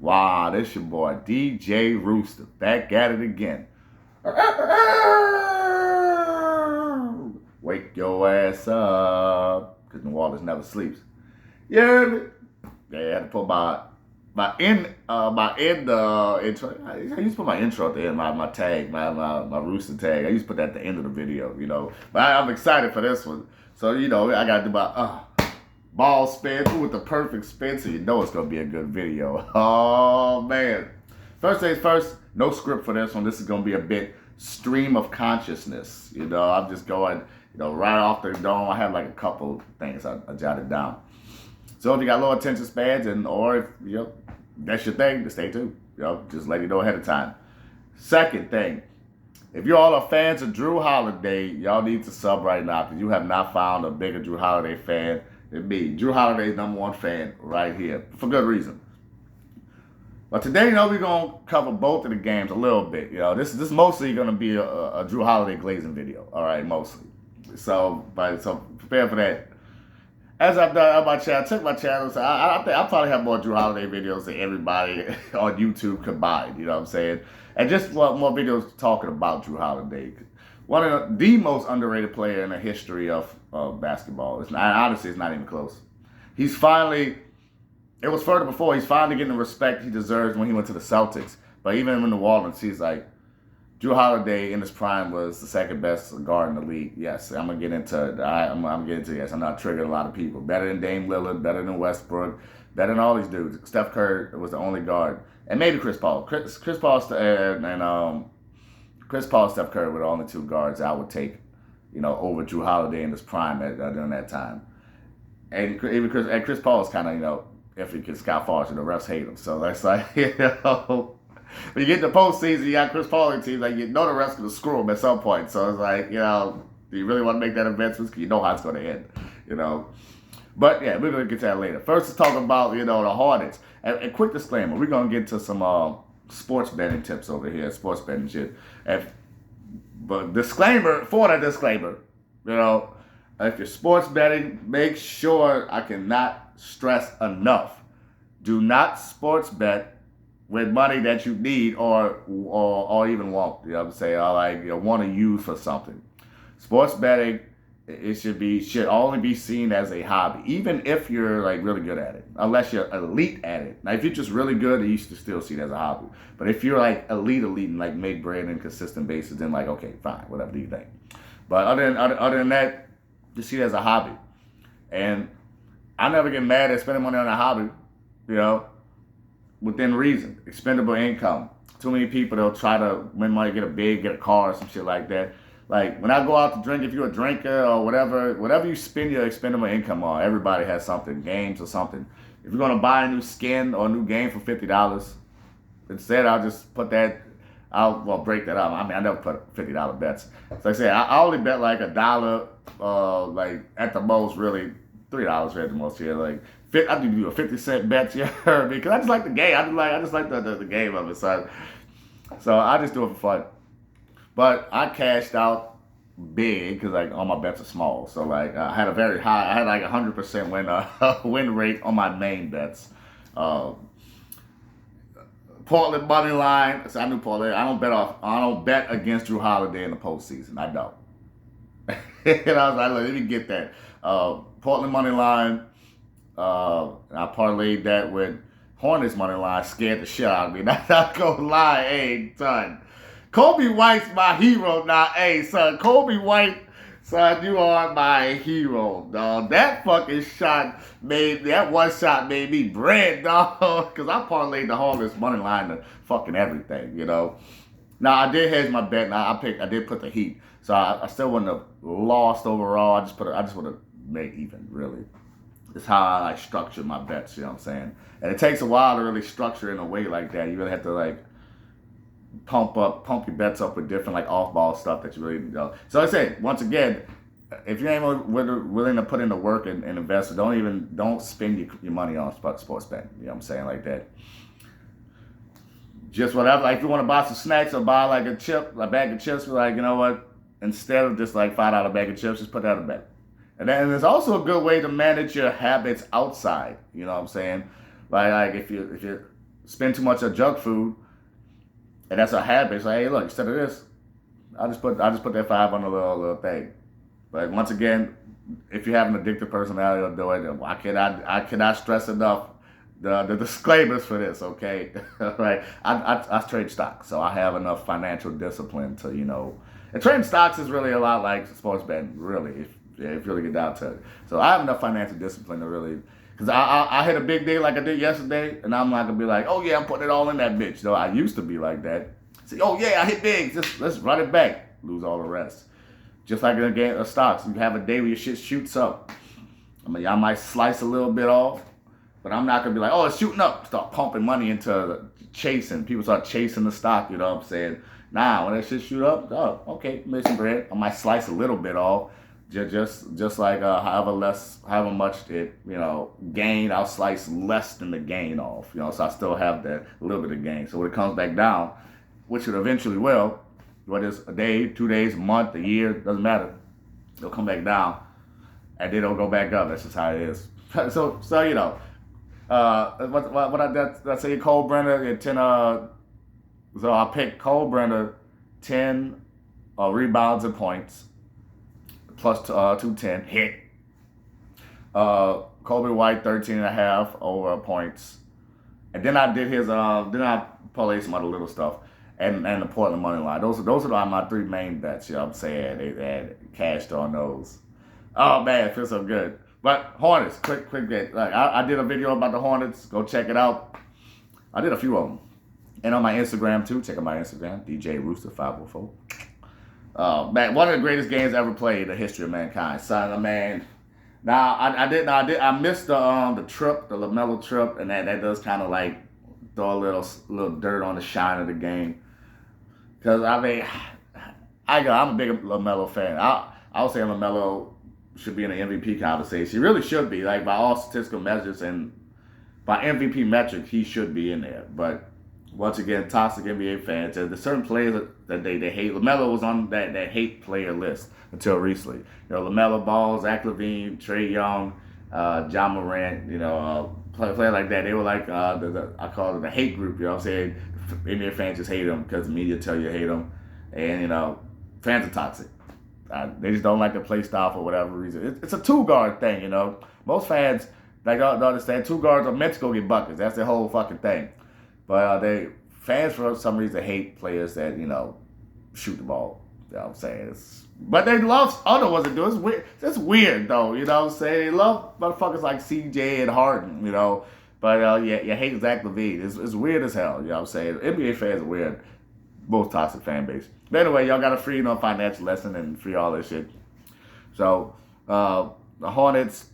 Wow, this your boy DJ Rooster back at it again. Wake your ass up, because New Orleans never sleeps. You heard me? Yeah, I had to put my intro. I used to put my intro at the end, my tag, my Rooster tag. I used to put that at the end of the video, you know. But I'm excited for this one. So, you know, I got to do my ball spin with the perfect spin, so you know it's going to be a good video. Oh, man. First things first, no script for this one. This is going to be a bit stream of consciousness. You know, I'm just going, you know, right off the dome. I have like a couple things I jotted down. So if you got low attention spans or if, you know, that's your thing, just stay tuned. You know, just let you know ahead of time. Second thing, if you all are fans of Jrue Holiday, y'all need to sub right now because you have not found a bigger Jrue Holiday fan than me. Jrue Holiday's #1 fan right here for good reason. But today, you know, we're going to cover both of the games a little bit. You know, this is mostly going to be a Jrue Holiday glazing video. All right, mostly. So prepare for that. As I've done on my channel, check my channel. So I think I probably have more Jrue Holiday videos than everybody on YouTube combined. You know what I'm saying? And just more videos talking about Jrue Holiday. One of the most underrated player in the history of basketball. Honestly, it's not even close. He's finally, it was further before, he's finally getting the respect he deserves when he went to the Celtics. But even in New Orleans, he's like, Jrue Holiday in his prime was the second best guard in the league. Yes, I'm gonna get into it. I'm getting into yes. I'm not triggering a lot of people. Better than Dame Lillard, better than Westbrook, better than all these dudes. Steph Curry was the only guard, and maybe Chris Paul. Chris Paul and Steph Curry were the only two guards I would take, you know, over Jrue Holiday in his prime during that time. And even Chris Paul is kind of, you know, iffy because Scott Foster and the refs hate him. So that's like, you know. When you get to the postseason, you got Chris Paul and teams, like, you know the refs going to screw him at some point. So it's like, you know, do you really want to make that investment? Because you know how it's going to end, you know. But, yeah, we're going to get to that later. First, let's talk about, you know, the Hornets. And quick disclaimer, we're going to get to some sports betting tips over here, sports betting shit. But disclaimer, for that disclaimer, you know, if you're sports betting, make sure, I cannot stress enough, do not sports bet with money that you need or even want, you know what I'm saying, or like, you know, want to use for something. Sports betting, it should only be seen as a hobby, even if you're like really good at it, unless you're elite at it. Now, if you're just really good, you should still see it as a hobby. But if you're like elite and like make bread on a consistent basis, then like, okay, fine, whatever do you think. But other than that, just see it as a hobby. And I never get mad at spending money on a hobby, you know, within reason, expendable income. Too many people, they'll try to win money, get a car or some shit like that. Like, when I go out to drink, if you're a drinker or whatever you spend your expendable income on, everybody has something, games or something. If you're going to buy a new skin or a new game for $50, instead I'll just put that, I'll break that up. I mean, I never put $50 bets. So I say, I only bet like $1, like at the most, really, $3 at the most here, like, I do a 50-cent bet, you heard me, because I just like the game. I just like the game of it. So I just do it for fun. But I cashed out big because like all my bets are small. So like I had a very high. I had like 100% win rate on my main bets. Portland money line. So I knew Portland. I don't bet against Jrue Holiday in the postseason. I don't. And I was like, let me get that. Portland money line. I parlayed that with Hornets money line. Scared the shit out of me. Not gonna lie, hey son. Kobe White's my hero now. Hey son, Kobe White, son, you are my hero, dog. That fucking shot that one shot made me bread, dog. Cause I parlayed the Hornets money line to fucking everything, you know. Now I did hedge my bet. Now I did put the Heat, so I still wouldn't have lost overall. I just would have made even, really. It's how I like structure my bets, you know what I'm saying? And it takes a while to really structure in a way like that. You really have to like pump your bets up with different like off-ball stuff that you really, you know. So I say, once again, if you ain't willing to put in the work and invest, don't spend your money on sports betting. You know what I'm saying, like that. Just whatever. Like if you want to buy some snacks or buy like a bag of chips, like, you know what? Instead of just like $5 bag of chips, just put that in a bet. And then there's also a good way to manage your habits outside. You know what I'm saying? Like if you're spend too much on junk food, and that's a habit. So hey, look, instead of this, I just put that 5 on a little thing. But once again, if you have an addictive personality or do it, I cannot stress enough the disclaimers for this. Okay, right? I trade stocks, so I have enough financial discipline to And trading stocks is really a lot like sports betting, really. If you really get down to it. So I have enough financial discipline to really. Because I hit a big day like I did yesterday, and I'm not going to be like, oh, yeah, I'm putting it all in that bitch. No, I used to be like that. Say, oh, yeah, I hit big. Let's run it back. Lose all the rest. Just like in a game of stocks. You have a day where your shit shoots up. I mean, I might slice a little bit off, but I'm not going to be like, oh, it's shooting up. Start pumping money into chasing. People start chasing the stock, you know what I'm saying? Nah, when that shit shoot up, oh, okay, make some bread. I might slice a little bit off. Just like however much it gain, I'll slice less than the gain off. So I still have that little bit of gain. So when it comes back down, which it eventually will, whether it's a day, 2 days, a month, a year, doesn't matter. It'll come back down, and then it'll go back up. That's just how it is. So what I say, Cole Brenner at 10. So I picked Cole Brenner 10 rebounds and points. Plus 210 hit. Kobe White 13.5 over points, and then I did his. Then I parlayed some other little stuff, and the Portland money line. Those are my 3 main bets. You know what I'm saying? They had cashed on those. Oh man, it feels so good. But Hornets, quick bit. Like I did a video about the Hornets. Go check it out. I did a few of them, and on my Instagram too. Check out my Instagram, DJ Rooster 504. Man, one of the greatest games ever played in the history of mankind. Son, man. Now I missed the trip, the LaMelo trip, and that does kind of like throw a little dirt on the shine of the game. Cause I mean, I'm a big LaMelo fan. I would say LaMelo should be in the MVP conversation. He really should be. Like by all statistical measures and by MVP metric, he should be in there. But once again, toxic NBA fans. There's certain players that they hate. LaMelo was on that hate player list until recently. LaMelo Ball, Zach LaVine, Trae Young, John Morant, player like that. They were like, I call it the hate group, you know what I'm saying? NBA fans just hate them because the media tell you hate them. And, fans are toxic. They just don't like the play style for whatever reason. It's a 2-guard thing, Most fans, don't understand 2 guards are meant to go get buckets. That's their whole fucking thing. But fans for some reason hate players that shoot the ball. You know what I'm saying? But they love other ones that do it. It's weird. It's weird though. You know what I'm saying? They love motherfuckers like CJ and Harden. But you hate Zach LaVine. It's weird as hell. You know what I'm saying? NBA fans are weird. Most toxic fan base. But anyway, y'all got a free financial lesson and free all this shit. So the Hornets.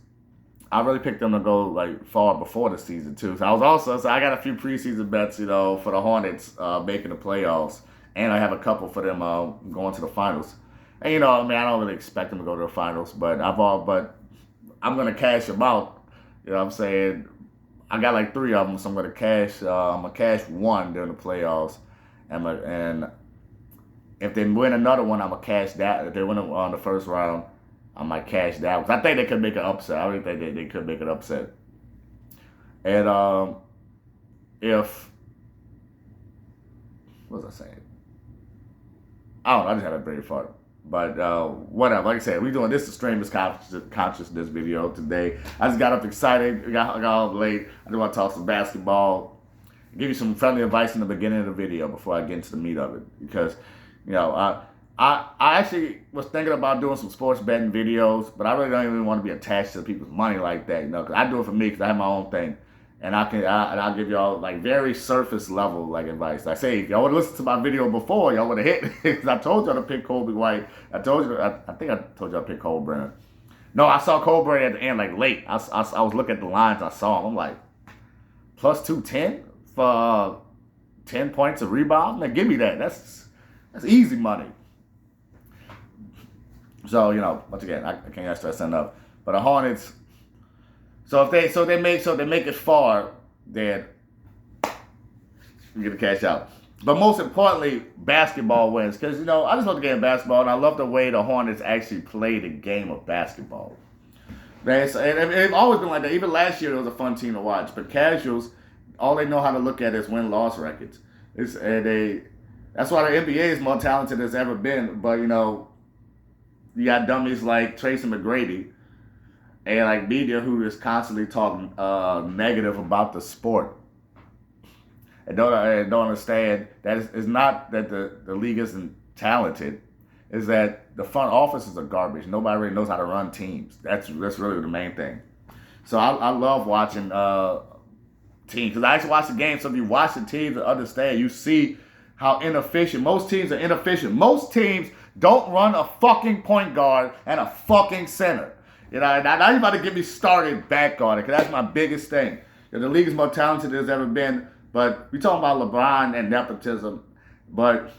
I really picked them to go like far before the season too. So I got a few preseason bets, for the Hornets making the playoffs, and I have a couple for them going to the finals. And I don't really expect them to go to the finals, but I'm gonna cash them out. You know what I'm saying? I got like 3 of them, so I'm gonna cash one during the playoffs, and if they win another one, I'm gonna cash that. If they win on the first round, I might cash that because I think they could make an upset. I really think they could make an upset. And what was I saying? I don't know. I just had a brain fart. But whatever. Like I said, we're doing this to streamers consciousness video today. I just got up excited. Got up late. I just want to talk some basketball. Give you some friendly advice in the beginning of the video before I get into the meat of it. Because, I actually was thinking about doing some sports betting videos, but I really don't even want to be attached to people's money like that, because I do it for me because I have my own thing. And I'll give y'all like very surface level like advice. Like say if y'all would have listened to my video before, y'all would have hit because I told y'all to pick Kobe White. I think I told y'all to pick Cole Brenner. No, I saw Cole Brenner at the end like late. I was looking at the lines. I saw him. I'm like plus 210 for 10 points of rebound. Man, give me that. That's easy money. So once again, I can't stress enough. But the Hornets. So if they make it far, then you get the cash out. But most importantly, basketball wins. Because, I just love the game of basketball, and I love the way the Hornets actually play the game of basketball. And it's always been like that. Even last year, it was a fun team to watch. But casuals, all they know how to look at is win-loss records. That's why the NBA is more talented as ever been. But you got dummies like Tracy McGrady and like media who is constantly talking negative about the sport. And don't understand that it's not that the league isn't talented. Is that the front offices are garbage. Nobody really knows how to run teams. That's really the main thing. So I love watching teams because I actually watch the game. So if you watch the teams and understand, you see how inefficient most teams are. Inefficient. Most teams don't run a fucking point guard and a fucking center. Now you're about to get me started back on it because that's my biggest thing. The league is more talented than it's ever been. But we talking about LeBron and nepotism, but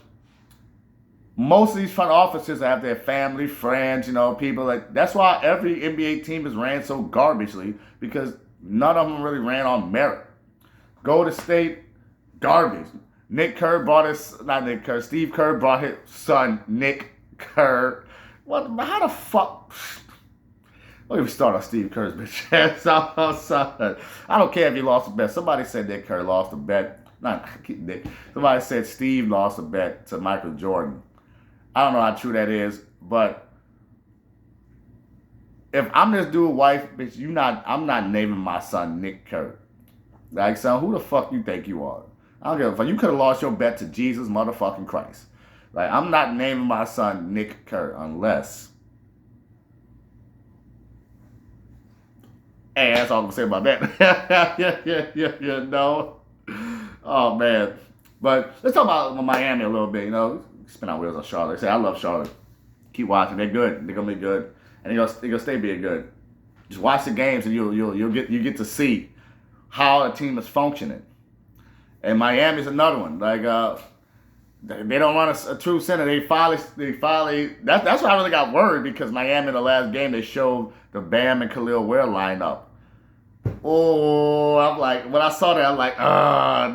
most of these front offices have their family, friends, people like. That's why every NBA team is ran so garbagely because none of them really ran on merit. Golden State, garbage. Steve Kerr brought his son Nick Kerr. What? How the fuck? Don't even start on Steve Kerr's bitch ass. I don't care if he lost a bet. Somebody said Nick Kerr lost a bet. Nick. Somebody said Steve lost a bet to Michael Jordan. I don't know how true that is, but if I'm this dude's wife, bitch, I'm not naming my son Nick Kerr. Like, son, who the fuck you think you are? I don't give a fuck. You could have lost your bet to Jesus motherfucking Christ. Like, I'm not naming my son Nick Kerr unless. Hey, that's all I'm gonna say about that. yeah, no. Oh man. But let's talk about Miami a little bit, Spin our wheels on Charlotte. I love Charlotte. Keep watching. They're good. They're gonna be good. And they're gonna stay being good. Just watch the games and you get to see how a team is functioning. And Miami's another one. Like they don't run a true center. They finally that's why I really got worried because Miami in the last game they showed the Bam and Khalil Ware lineup. Oh, I'm like, when I saw that, I'm like,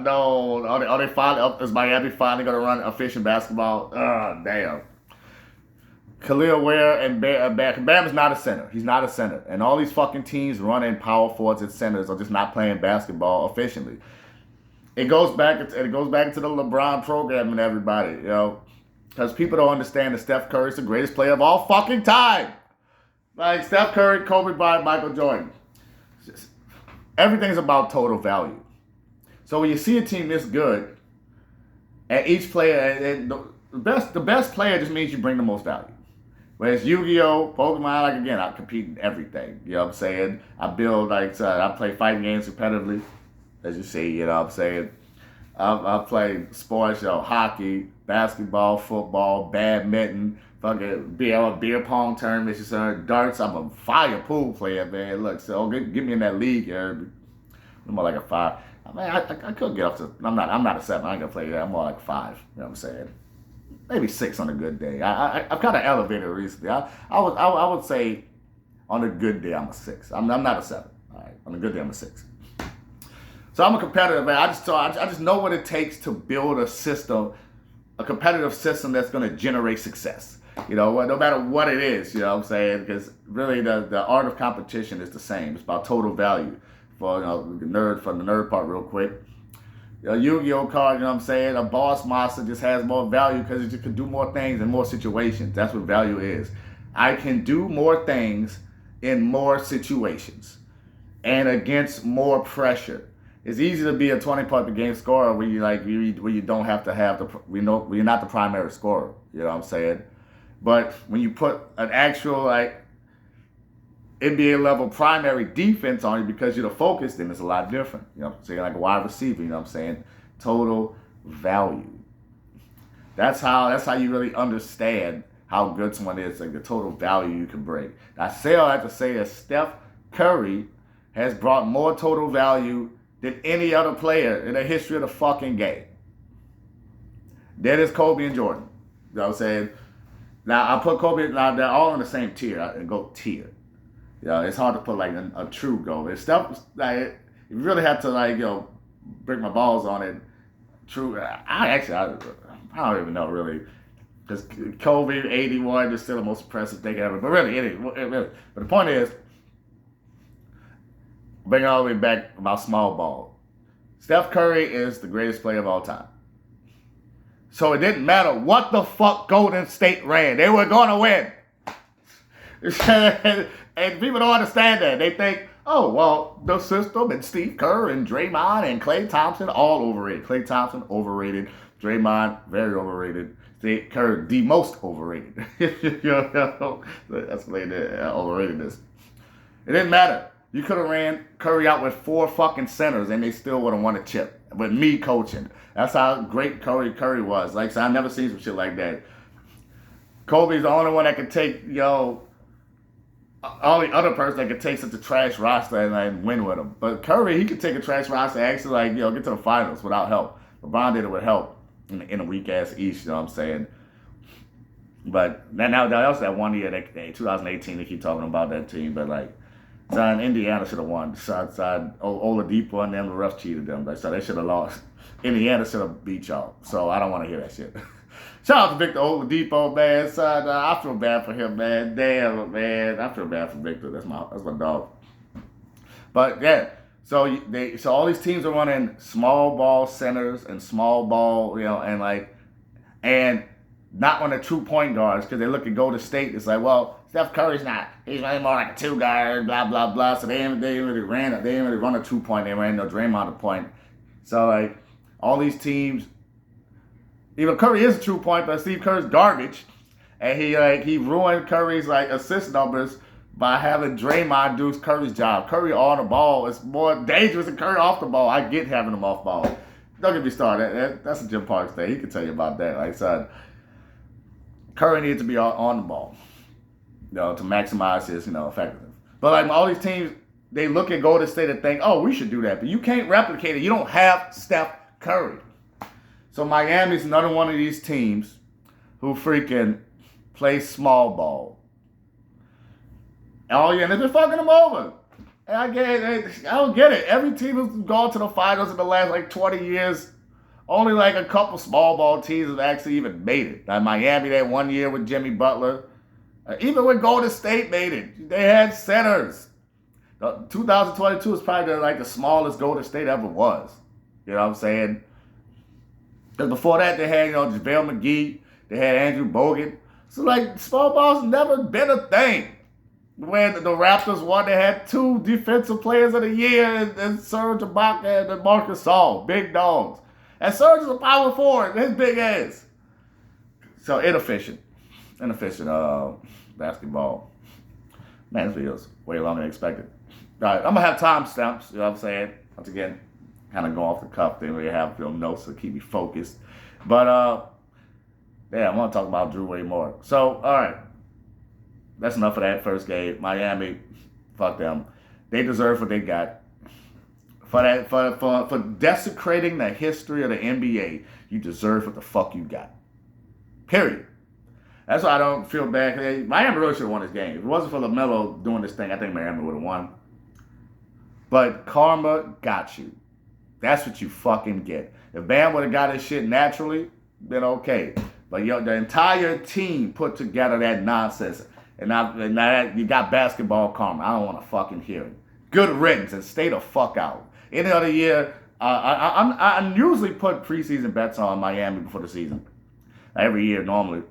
no. Are they finally, is Miami finally going to run efficient basketball? Damn. Khalil Ware and Bam is not a center. He's not a center. And all these fucking teams running power forwards and centers are just not playing basketball efficiently. It goes back into the LeBron program and everybody, because people don't understand that Steph Curry is the greatest player of all fucking time. Like Steph Curry, Kobe Bryant, Michael Jordan. Everything's about total value. So when you see a team this good, and each player, and the best player just means you bring the most value. Whereas Yu-Gi-Oh, Pokemon, like again, I compete in everything. You know what I'm saying? I build I play fighting games competitively, as you see. You know what I'm saying? I play sports, hockey, basketball, football, badminton. Fucking beer pong tournaments, darts. I'm a fire pool player, man. Look, so get me in that league, I'm more like a 5. I mean, I could get up to. I'm not a 7. I ain't gonna play that. I'm more like 5. You know what I'm saying? Maybe 6 on a good day. I've kind of elevated recently. I would say on a good day I'm a 6. I'm not a 7. All right, on a good day I'm a 6. So I'm a competitor, man. I just know what it takes to build a system, a competitive system that's gonna generate success. No matter what it is, you know what I'm saying? Because really the art of competition is the same. It's about total value. For the nerd part real quick. A Yu-Gi-Oh card, you know what I'm saying? A boss monster just has more value because it just can do more things in more situations. That's what value is. I can do more things in more situations and against more pressure. It's easy to be a 20-point per game scorer when you don't have to have when you're not the primary scorer. You know what I'm saying? But when you put an actual NBA level primary defense on you because you're the focus, then it's a lot different. You know what I'm saying? Like a wide receiver, you know what I'm saying? Total value. That's how you really understand how good someone is, like the total value you can bring. I say all that to say that Steph Curry has brought more total value than any other player in the history of the fucking game. That is Kobe and Jordan. You know what I'm saying? Now, I put Kobe, now they're all in the same tier. I go tier. It's hard to put like a true goal. It's stuff like you really have to break my balls on it. True. I don't even know really, because Kobe 81 is still the most impressive thing ever. But really. But the point is, bring it all the way back about small ball. Steph Curry is the greatest player of all time. So it didn't matter what the fuck Golden State ran. They were going to win. And people don't understand that. They think, oh, well, the system and Steve Kerr and Draymond and Klay Thompson, all overrated. Klay Thompson, overrated. Draymond, very overrated. Steve Kerr, the most overrated. That's overratedness. It didn't matter. You could have ran Curry out with 4 fucking centers and they still would have won a chip. With me coaching. That's how great Curry was. Like, so I've never seen some shit like that. Kobe's the only one that could take, only other person that could take such a trash roster and win with him. But Curry, he could take a trash roster and actually, get to the finals without help. LeBron did it with help in a weak-ass East, you know what I'm saying? But now that was that one year, 2018, they keep talking about that team, but Indiana should have won. Oladipo and them, the refs cheated them. So they should have lost. Indiana should have beat y'all. So I don't want to hear that shit. Shout out to Victor Oladipo, man. Son, I feel bad for him, man. Damn, man. I feel bad for Victor. That's my dog. But yeah, so all these teams are running small ball centers and small ball, and not running true point guards because they look at Golden State. It's like, well, Steph Curry's not. He's running more like a 2 guard, blah blah blah. So they didn't really run a 2-point. They ran no Draymond a point. So all these teams, even Curry is a 2-point, but Steve Kerr's garbage, and he ruined Curry's assist numbers by having Draymond do Curry's job. Curry on the ball is more dangerous than Curry off the ball. I get having him off ball. Don't get me started. That's a Jim Parks thing. He can tell you about that. Curry needs to be on the ball, to maximize his, effectiveness. But all these teams, they look at Golden State and think, oh, we should do that. But you can't replicate it. You don't have Steph Curry. So Miami's another one of these teams who freaking play small ball. Oh, yeah, and they've been fucking them over. And I don't get it. Every team who's gone to the finals in the last 20 years, only a couple small ball teams have actually even made it. Miami, that 1 year with Jimmy Butler. Even when Golden State made it, they had centers. 2022 is probably the smallest Golden State ever was. You know what I'm saying? Because before that, they had, JaVale McGee. They had Andrew Bogut. So, small ball's never been a thing. When the Raptors won, they had 2 defensive players of the year, and Serge Ibaka and Marcus Gasol, big dogs. And Serge is a power forward, his big ass. So, inefficient basketball. Man, this video's way longer than expected. All right, I'm going to have timestamps, you know what I'm saying? Once again, kind of go off the cuff. Didn't really have film notes to keep me focused. But, I'm going to talk about Jrue way more. So, all right. That's enough of that first game. Miami, fuck them. They deserve what they got. For desecrating the history of the NBA, you deserve what the fuck you got. Period. That's why I don't feel bad. Miami really should have won this game. If it wasn't for LaMelo doing this thing, I think Miami would have won. But karma got you. That's what you fucking get. If Bam would have got his shit naturally, then okay. But the entire team put together that nonsense. And now you got basketball karma. I don't want to fucking hear it. Good riddance and stay the fuck out. Any other year, I usually put preseason bets on Miami before the season. Every year, normally.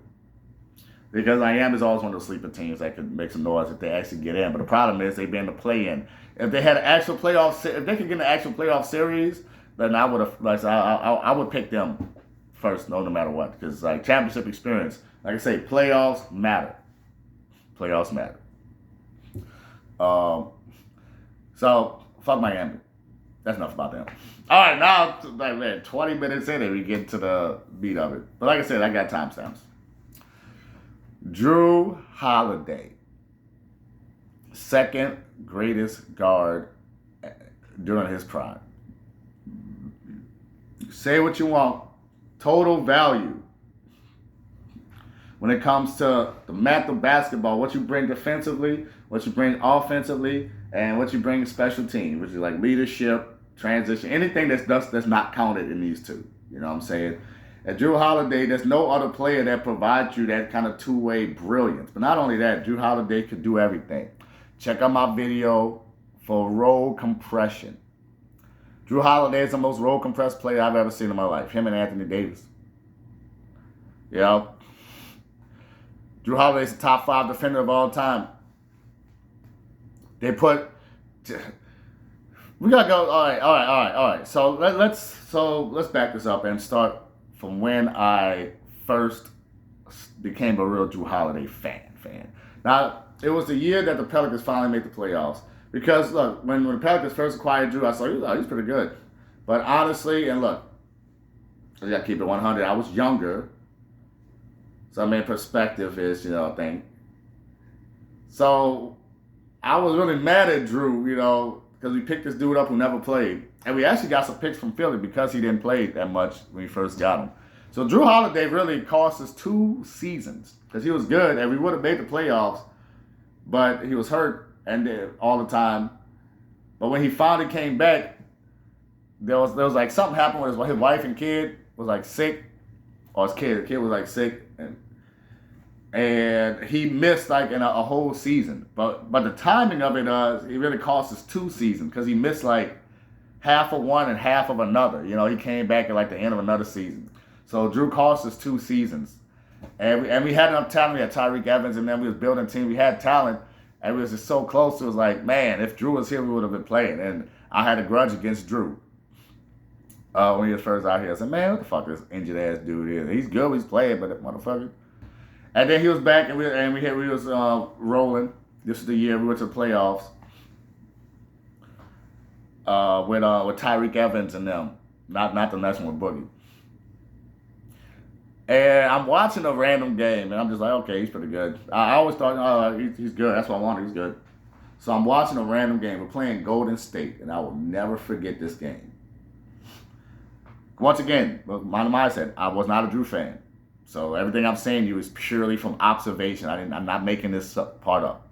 Because Miami's always one of those sleeper teams that could make some noise if they actually get in. But the problem is they've been to play in. If they had an actual playoff, if they could get an actual playoff series, then I would have, I would pick them first, no matter what. Because championship experience, like I say, playoffs matter. Playoffs matter. So fuck Miami. That's enough about them. All right, now 20 minutes in, and we get to the meat of it. But like I said, I got timestamps. Jrue Holiday, second greatest guard during his prime. Say what you want. Total value. When it comes to the math of basketball, what you bring defensively, what you bring offensively, and what you bring in special teams, which is leadership, transition, anything that's not counted in these two. You know what I'm saying? At Jrue Holiday, there's no other player that provides you that kind of two-way brilliance. But not only that, Jrue Holiday could do everything. Check out my video for roll compression. Jrue Jrue Holiday is the most role compressed player I've ever seen in my life. Him and Anthony Davis. You know? Jrue Holiday is the top 5 defender of all time. We gotta go. All right. So let's back this up and start from when I first became a real Jrue Holiday fan. Now, it was the year that the Pelicans finally made the playoffs. Because look, when the Pelicans first acquired Jrue, I saw he's pretty good. But honestly, and look, I gotta keep it 100. I was younger, so I mean, perspective is a thing. So I was really mad at Jrue, because we picked this dude up who never played. And we actually got some picks from Philly because he didn't play that much when we first got him. So Jrue Holiday really cost us 2 seasons because he was good and we would have made the playoffs, but he was hurt and all the time. But when he finally came back, there was like something happened with his wife and kid was like sick, or the kid was like sick, and he missed like in a whole season. But the timing of it, it really cost us 2 seasons because he missed like half of one and half of another. He came back at like the end of another season. So Jrue cost us 2 seasons, and we had enough talent. We had Tyreke Evans, and then we was building a team. We had talent, and we was just so close. It was like, man, if Jrue was here, we would have been playing. And I had a grudge against Jrue when he was first out here. I said, man, what the fuck this injured ass dude is? He's good, he's playing, but that motherfucker. And then he was back, and we was rolling. This was the year we went to the playoffs with Tyreke Evans and them. Not the next one with Boogie. And I'm watching a random game, and I'm just like, okay, he's pretty good. I always thought, he's good. That's what I wanted. He's good. So I'm watching a random game. We're playing Golden State, and I will never forget this game. Once again, my mindset, I was not a Jrue fan. So everything I'm saying to you is purely from observation. I'm not making this part up.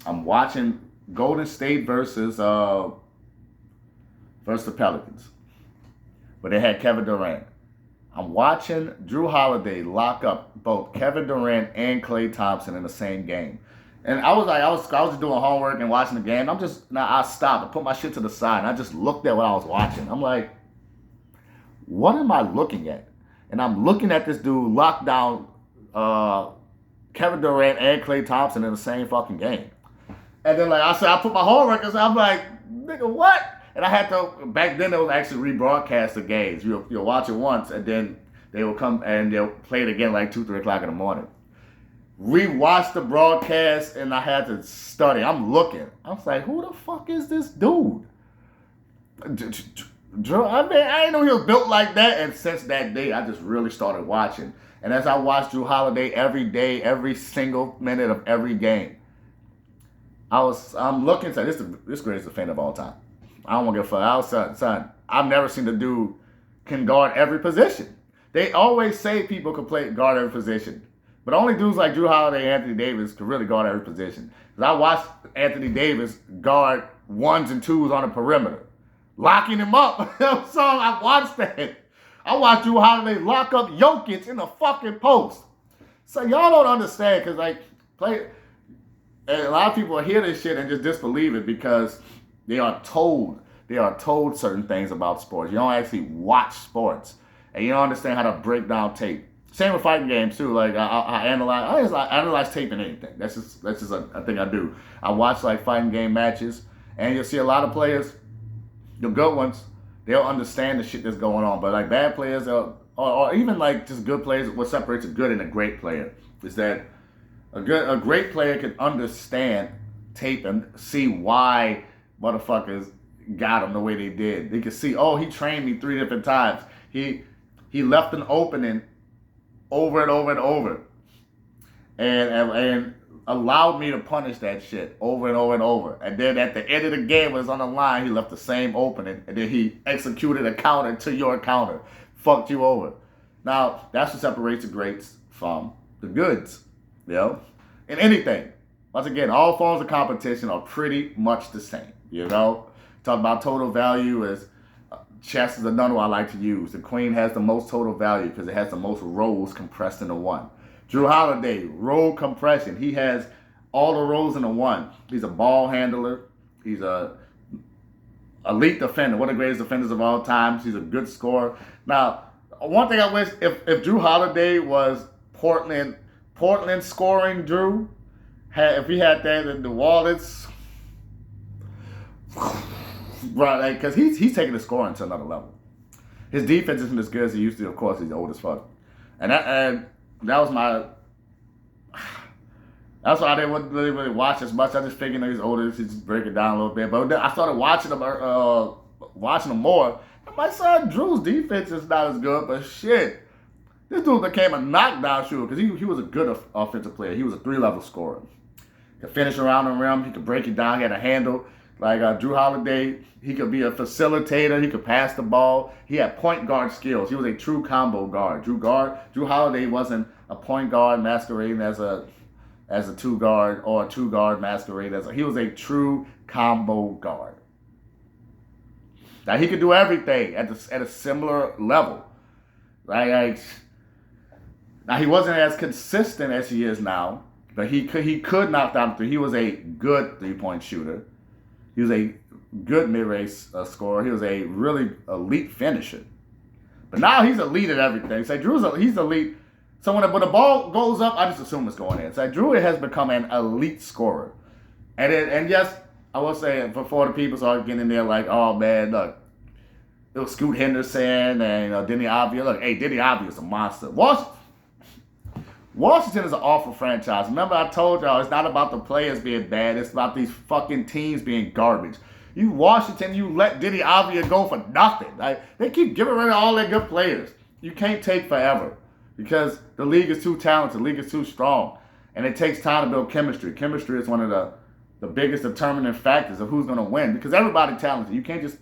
I'm watching Golden State versus the Pelicans, but they had Kevin Durant. I'm watching Jrue Holiday lock up both Kevin Durant and Klay Thompson in the same game. And I was just doing homework and watching the game. I stopped. I put my shit to the side, and I just looked at what I was watching. I'm like, what am I looking at? And I'm looking at this dude lock down Kevin Durant and Klay Thompson in the same fucking game. And then, like I said, I put my homework, and I'm like, nigga, what? And I had to, back then, it was actually rebroadcast the games. You'll watch it once, and then they will come and they'll play it again like 2, 3 o'clock in the morning. Rewatched the broadcast, and I had to study. I'm looking. I was like, who the fuck is this dude? Jrue, I didn't know he was built like that. And since that day, I just really started watching. And as I watched Jrue Holiday every day, every single minute of every game, I'm looking, saying, this greatest defender of all time. I don't want to give a fuck. Son, I've never seen the dude can guard every position. They always say people can guard every position. But only dudes like Jrue Holiday and Anthony Davis can really guard every position. Because I watched Anthony Davis guard 1s and 2s on the perimeter, locking him up. So I watched that. I watched Jrue Holiday lock up Jokic in the fucking post. So y'all don't understand, because and a lot of people hear this shit and just disbelieve it because they are told certain things about sports. You don't actually watch sports, and you don't understand how to break down tape. Same with fighting games too. Like I analyze tape and anything. That's just a thing I do. I watch like fighting game matches, and you'll see a lot of players, the good ones, they'll understand the shit that's going on. But like bad players, or even like just good players, what separates a good and a great player is that a great player can understand tape and see why motherfuckers got him the way they did. They can see, he trained me 3 different times. He left an opening over and over and over, and allowed me to punish that shit over and over and over. And then at the end of the game, when it was on the line, he left the same opening, and then he executed a counter to your counter, fucked you over. Now that's what separates the greats from the goods. In anything. Once again, all forms of competition are pretty much the same. Talk about total value as chess is another one I like to use. The queen has the most total value because it has the most rows compressed into one. Jrue Holiday, row compression. He has all the rows into one. He's a ball handler. He's a elite defender, one of the greatest defenders of all time. He's a good scorer. Now, one thing I wish, if Jrue Holiday was Portland scoring Jrue, if he had that in the Wallets, right, because he's taking the scoring to another level. His defense isn't as good as he used to. Of course, he's old as fuck, and that was my. That's why I didn't really watch as much. I just figured he's older, so just break it down a little bit. But I started watching him more. And my son Drew's defense is not as good, but shit, this dude became a knockdown shooter because he was a good offensive player. He was a 3-level scorer. He could finish around the rim. He could break it down. He had a handle. Like Jrue Holiday, he could be a facilitator. He could pass the ball. He had point guard skills. He was a true combo guard. Jrue Holiday wasn't a point guard masquerading as a 2-guard or a 2-guard masquerade he was a true combo guard. Now he could do everything at a similar level, right? Now he wasn't as consistent as he is now, but he could knock down 3. He was a good 3-point shooter. He was a good mid-range scorer. He was a really elite finisher. But now he's elite at everything. So he's elite. So when the ball goes up, I just assume it's going in. So Jrue has become an elite scorer. And yes, I will say, before the people start getting in there like, oh man, look, it was Scoot Henderson and Denny Avdia. Look, hey, Denny Avdia is a monster. Washington is an awful franchise. Remember I told y'all, it's not about the players being bad. It's about these fucking teams being garbage. You Washington, you let Denny Avdia go for nothing. Like, they keep giving rid of all their good players. You can't take forever because the league is too talented. The league is too strong. And it takes time to build chemistry. Chemistry is one of the biggest determining factors of who's going to win because everybody's talented. You can't just,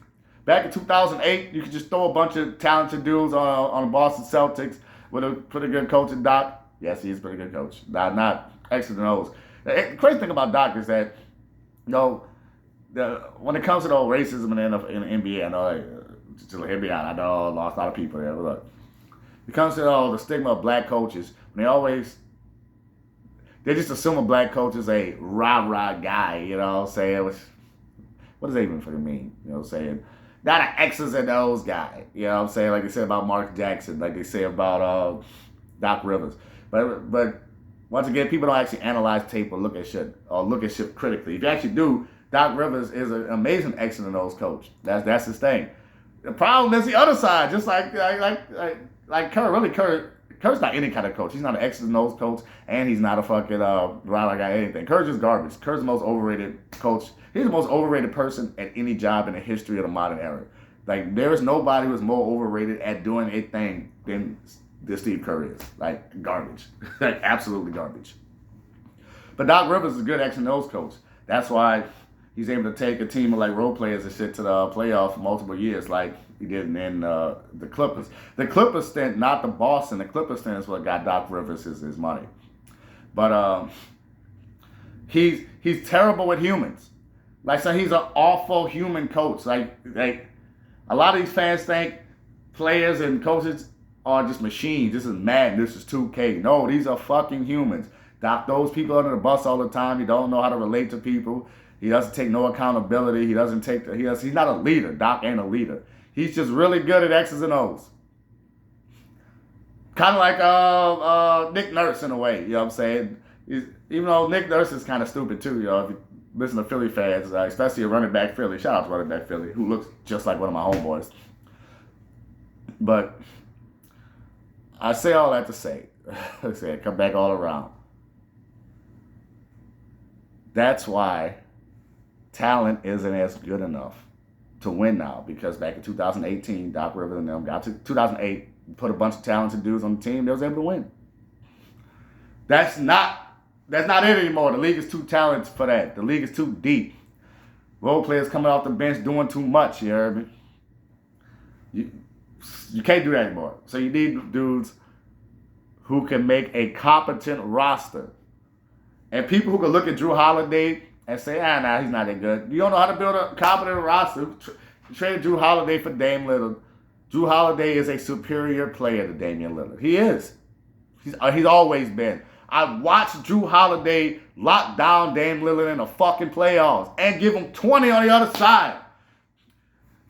back in 2008, you could just throw a bunch of talented dudes on the Boston Celtics with a pretty good coach in Doc. Yes, he's a pretty good coach. Not X's and O's. The crazy thing about Doc is that, when it comes to the racism in the NBA, I know, just hear me out. I know I lost a lot of people there, but look. When it comes to the stigma of black coaches, they just assume a black coach is a rah-rah guy, you know what I'm saying? What does that even fucking mean? You know what I'm saying? Not an X's and O's guy, you know what I'm saying? Like they say about Mark Jackson, like they say about Doc Rivers. But once again, people don't actually analyze tape or look at shit critically. If you actually do, Doc Rivers is an amazing X and O's coach. That's his thing. The problem is the other side, just like Kerr. Really, Kerr's not any kind of coach. He's not an X and O's coach, and he's not a fucking rah guy anything. Kerr's just garbage. Kerr's the most overrated coach. He's the most overrated person at any job in the history of the modern era. Like there is nobody who's more overrated at doing a thing than Steve Kerr is. Like garbage. Like absolutely garbage. But Doc Rivers is a good X and O's coach. That's why he's able to take a team of like role players and shit to the playoffs for multiple years, like he did in the Clippers. The Clippers stint, not the Boston. The Clippers stint is what got Doc Rivers his money. But he's terrible with humans. Like so, he's an awful human coach. Like a lot of these fans think players and coaches are just machines. This is Madden. This is 2K. No, these are fucking humans. Doc throws people under the bus all the time. He don't know how to relate to people. He doesn't take no accountability. He's not a leader. Doc ain't a leader. He's just really good at X's and O's. Kind of like Nick Nurse in a way, you know what I'm saying? Even though Nick Nurse is kind of stupid too, you know, if you listen to Philly fans, especially a running back Philly, shout out to running back Philly, who looks just like one of my homeboys. But I say all that to say, come back all around. That's why talent isn't as good enough to win now, because back in 2018, Doc Rivers and them got to 2008, put a bunch of talented dudes on the team, they was able to win. That's not it anymore. The league is too talented for that. The league is too deep. Role players coming off the bench doing too much, you heard me? You can't do that anymore. So you need dudes who can make a competent roster. And people who can look at Jrue Holiday and say, he's not that good. You don't know how to build a competent roster. You traded Jrue Holiday for Dame Lillard. Jrue Holiday is a superior player to Damian Lillard. He is. He's always been. I watched Jrue Holiday lock down Dame Lillard in the fucking playoffs and give him 20 on the other side.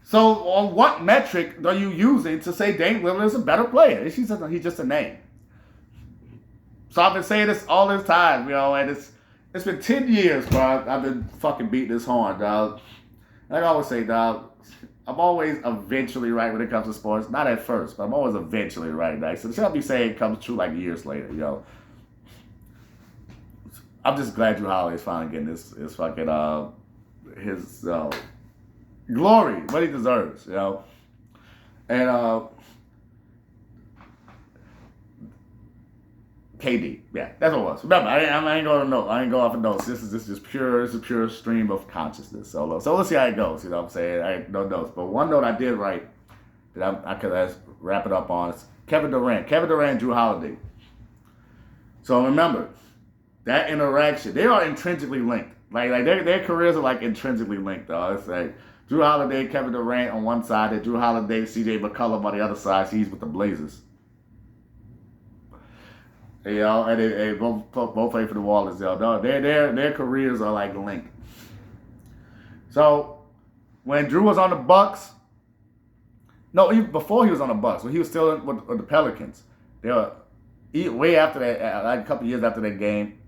So on what metric are you using to say Dame Lillard is a better player? He's just a name. So I've been saying this all this time, and it's been 10 years, bro. I've been fucking beating this horn, dog. Like I always say, dog, I'm always eventually right when it comes to sports. Not at first, but I'm always eventually right. Like, so the shit I be saying comes true like years later, I'm just glad Jrue Holiday is finally getting his fucking his glory, what he deserves, And KD, yeah, that's what it was. Remember, I ain't going to know. I ain't going off of notes. This is just pure. It's a pure stream of consciousness. So let's see how it goes. You know what I'm saying? I have no notes, but one note I did write that I could wrap it up on is Kevin Durant, Jrue Holiday. So remember that interaction. They are intrinsically linked. Like their careers are like intrinsically linked. Though it's like Jrue Holiday, Kevin Durant on one side, and Jrue Holiday, CJ McCollum on the other side. He's with the Blazers. And they both play for the Wallets. Their careers are like linked. So when Jrue was on the Bucks, no, even before he was on the Bucks, when he was still with the Pelicans, they were way after that, like a couple years after that game.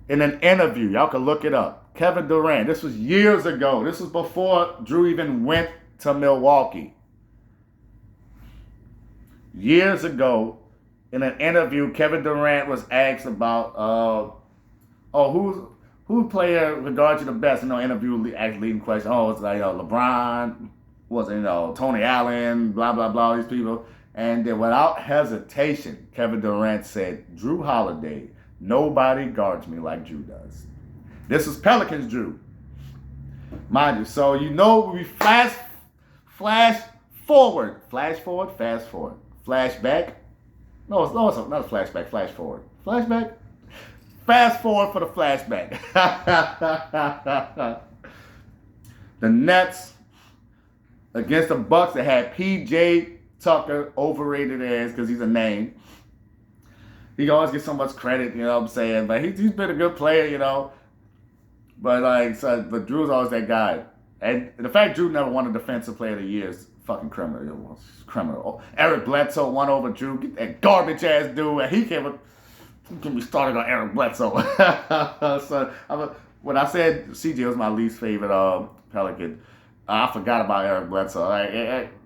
In an interview, y'all can look it up. Kevin Durant. This was years ago. This was before Jrue even went to Milwaukee. Years ago, in an interview, Kevin Durant was asked about, who player regards you the best? Interview leading question. It's like LeBron, Tony Allen, blah blah blah. These people, and then without hesitation, Kevin Durant said, "Jrue Holiday. Nobody guards me like Jrue does." This is Pelicans Jrue, mind you. So we flash forward, fast forward. Flashback? No, it's not a flashback. Flash forward. Flashback? Fast forward for the flashback. The Nets against the Bucks that had P.J. Tucker, overrated as because he's a name. He always gets so much credit, you know what I'm saying? But he's been a good player, But but Drew's always that guy. And the fact Jrue never won a Defensive Player of the Year is fucking criminal. It was criminal. Eric Bledsoe won over Jrue. Get that garbage ass dude. And he can be started on Eric Bledsoe. So when I said CJ was my least favorite Pelican, I forgot about Eric Bledsoe.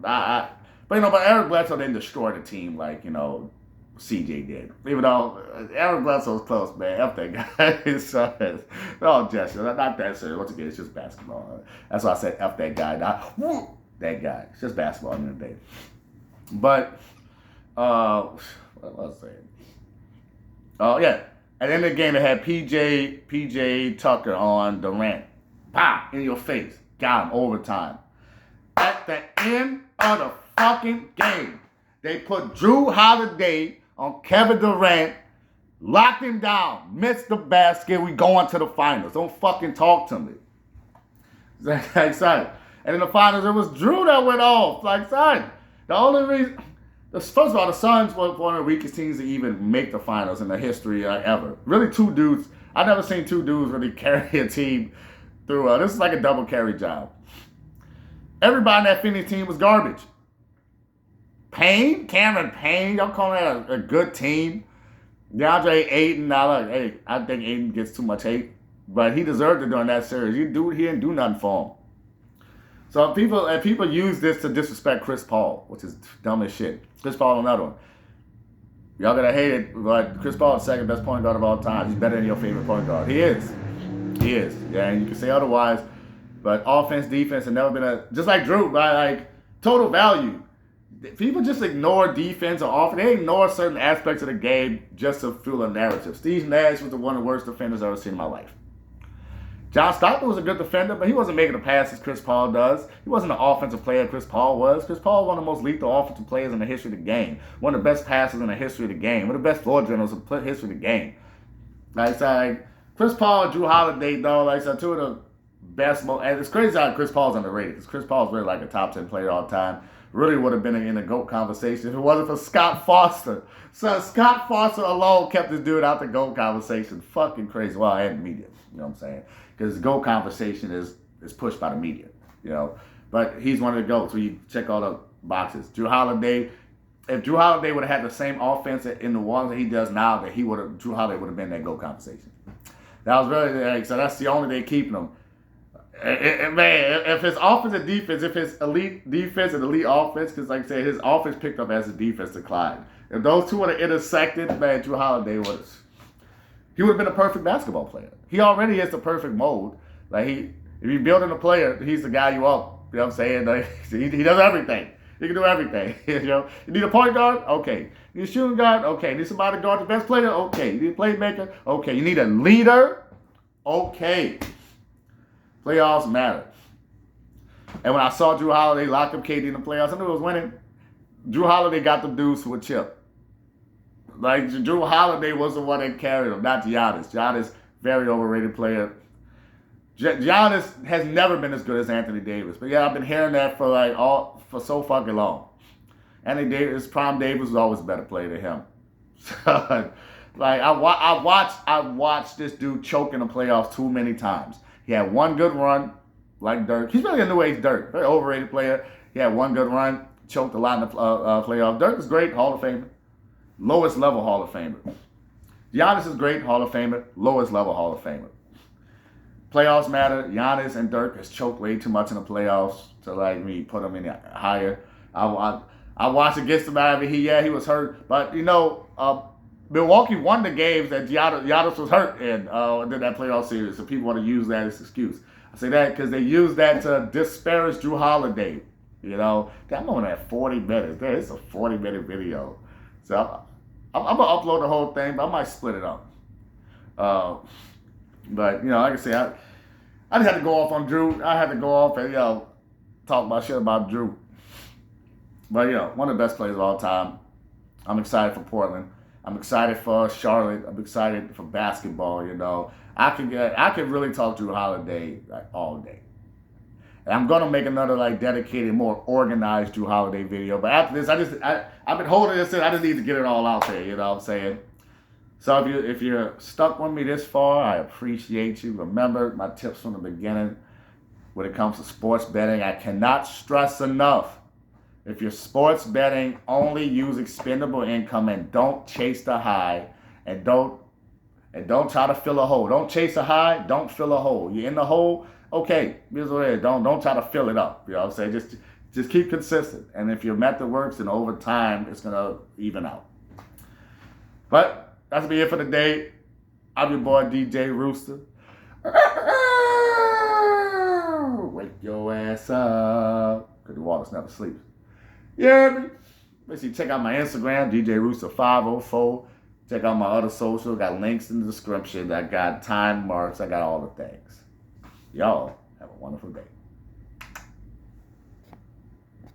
But Eric Bledsoe didn't destroy the team like CJ did. Even though Eric Bledsoe was close, man. F that guy. It's all gesture. Not that serious. Once again, it's just basketball. That's why I said F that guy. Not that guy. It's just basketball in the day. But what was I saying? Oh yeah. At the end of the game, they had PJ Tucker on Durant. Pow! In your face. Got him overtime. At the end of the fucking game, they put Jrue Holiday on Kevin Durant, locked him down, missed the basket. We going to the finals. Don't fucking talk to me. Like, son. And in the finals, it was Jrue that went off. Like, son, the only reason... First of all, the Suns were one of the weakest teams to even make the finals in the history ever. Really, two dudes. I've never seen two dudes really carry a team through. This is like a double carry job. Everybody in that Phoenix team was garbage. Cameron Payne, y'all calling that a good team? DeAndre Ayton, I think Ayton gets too much hate, but he deserved it during that series. He didn't do nothing for him. So people use this to disrespect Chris Paul, which is dumb as shit. Chris Paul, another one. Y'all gonna hate it, but Chris Paul is the second best point guard of all time. He's better than your favorite point guard. He is. Yeah, and you can say otherwise, but offense, defense have never been just like Jrue, like total value. People just ignore defense or offense. They ignore certain aspects of the game just to fuel a narrative. Steve Nash was one of the worst defenders I've ever seen in my life. John Stockton was a good defender, but he wasn't making the passes Chris Paul does. He wasn't the offensive player Chris Paul was. Chris Paul was one of the most lethal offensive players in the history of the game. One of the best passers in the history of the game. One of the best floor generals in the history of the game. Like Chris Paul and Jrue Holiday, though, like I said, two of the best. And it's crazy how Chris Paul's underrated, because Chris Paul's really like a top 10 player all the time. Really would have been in the GOAT conversation if it wasn't for Scott Foster. So Scott Foster alone kept this dude out the GOAT conversation. Fucking crazy. Well, and media, you know what I'm saying? Because GOAT conversation is is pushed by the media, you know. But he's one of the GOATs. So you check all the boxes. Jrue Holiday. If Jrue Holiday would have had the same offense in the ones that he does now, that Jrue Holiday would have been in that GOAT conversation. That was really, so that's the only thing keeping him. Man, if his offense and defense, if his elite defense and elite offense, because like I said, his offense picked up as his defense declined. If those two would have intersected, man, Jrue Holiday would have been a perfect basketball player. He already is the perfect mold. Like if you're building a player, he's the guy you up. You know what I'm saying? Like, he does everything. He can do everything. You know, you need a point guard? Okay. You need a shooting guard? Okay. You need somebody to guard the best player? Okay. You need a playmaker? Okay. You need a leader? Okay. Playoffs matter. And when I saw Jrue Holiday lock up KD in the playoffs, I knew it was winning. Jrue Holiday got the dudes with a chip. Like, Jrue Holiday was the one that carried him, not Giannis. Giannis, very overrated player. Giannis has never been as good as Anthony Davis. But yeah, I've been hearing that for so fucking long. Anthony Davis, Prime Davis was always a better player than him. Like, I watched this dude choke in the playoffs too many times. He had one good run, like Dirk. He's really a new age Dirk, very overrated player. He had one good run, choked a lot in the playoffs. Dirk is great, Hall of Famer, lowest level Hall of Famer. Giannis is great, Hall of Famer, lowest level Hall of Famer. Playoffs matter. Giannis and Dirk has choked way too much in the playoffs to like me put them in higher. I watched against the Miami. He was hurt, but you know, Milwaukee won the games that Giannis was hurt in that playoff series. So people want to use that as an excuse. I say that because they use that to disparage Jrue Holiday. You know, I'm on that 40 minutes. Man, it's a 40-minute video. So I'm gonna upload the whole thing, but I might split it up. But, you know, like I said, I just had to go off on Jrue. I had to go off and, you know, talk about shit about Jrue. But, you know, one of the best players of all time. I'm excited for Portland. I'm excited for Charlotte. I'm excited for basketball, you know. I can really talk Jrue Holiday, like, all day. And I'm going to make another, like, dedicated, more organized Jrue Holiday video. But after this, I've been holding this in. I just need to get it all out there, you know what I'm saying? So if you're stuck with me this far, I appreciate you. Remember my tips from the beginning when it comes to sports betting. I cannot stress enough. If you're sports betting, only use expendable income and don't chase the high, and don't try to fill a hole. Don't chase a high, don't fill a hole. You're in the hole, okay, here's what it is. Don't try to fill it up. You know what I'm saying? Just keep consistent. And if your method works, then over time it's gonna even out. But that's be it for the day. I'm your boy DJ Rooster. Wake your ass up, because the water's never sleeps. You hear me? Make sure you check out my Instagram, DJ Rooster 504. Check out my other social. Got links in the description. I got time marks. I got all the things. Y'all have a wonderful day.